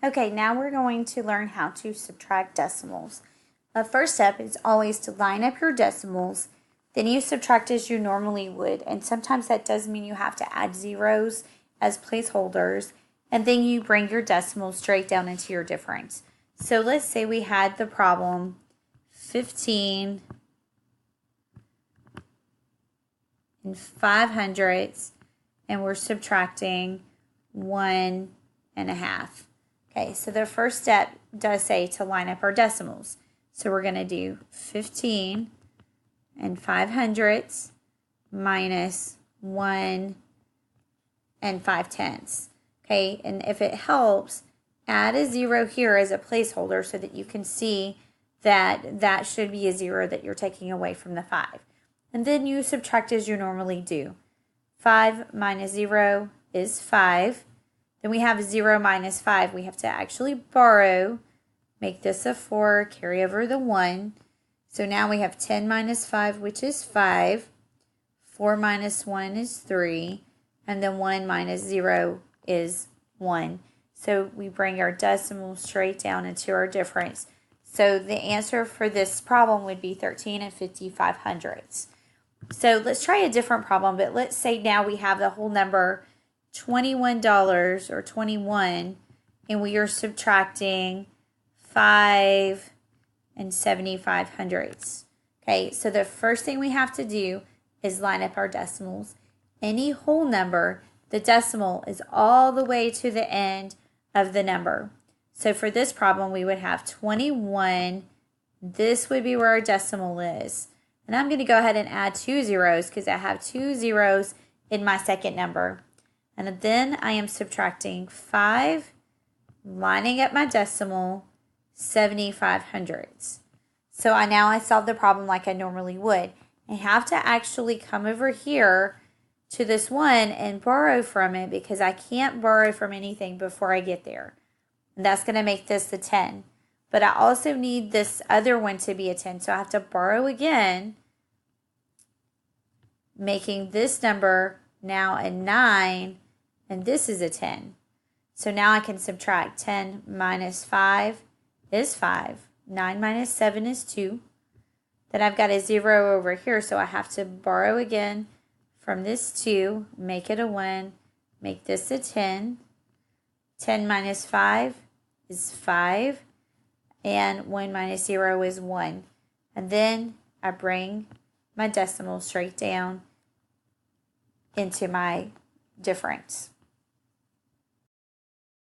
Okay, now we're going to learn how to subtract decimals. The first step is always to line up your decimals. Then you subtract as you normally would, and sometimes that does mean you have to add zeros as placeholders, and then you bring your decimals straight down into your difference. So let's say we had the problem 15 and 500ths, and we're subtracting 1.5. Okay, so the first step does say to line up our decimals. So we're going to do 15 and 500ths minus 1 and 5/10. Okay, and if it helps, add a 0 here as a placeholder so that you can see that that should be a 0 that you're taking away from the 5. And then you subtract as you normally do. 5 minus 0 is 5. Then we have 0 minus 5. We have to actually borrow, make this a 4, carry over the 1. So now we have 10 minus 5, which is 5. 4 minus 1 is 3. And then 1 minus 0 is 1. So we bring our decimal straight down into our difference. So the answer for this problem would be 13 and 55/100ths. So let's try a different problem, but let's say now we have the whole number $21 or 21, and we are subtracting 5 and 75/100ths. Okay, so the first thing we have to do is line up our decimals. Any whole number, the decimal is all the way to the end of the number. So for this problem, we would have 21. This would be where our decimal is. And I'm going to go ahead and add 2 zeros because I have 2 zeros in my second number. And then I am subtracting 5, lining up my decimal, 75/100ths. So now I solve the problem like I normally would. I have to actually come over here to this one and borrow from it because I can't borrow from anything before I get there. And that's going to make this a 10. But I also need this other one to be a 10. So I have to borrow again, making this number now a 9, and this is a 10. So now I can subtract 10 minus 5 is 5. 9 minus 7 is 2. Then I've got a 0 over here, so I have to borrow again from this 2, make it a 1, make this a 10. 10 minus 5 is 5, and 1 minus 0 is 1. And then I bring my decimal straight down into my difference.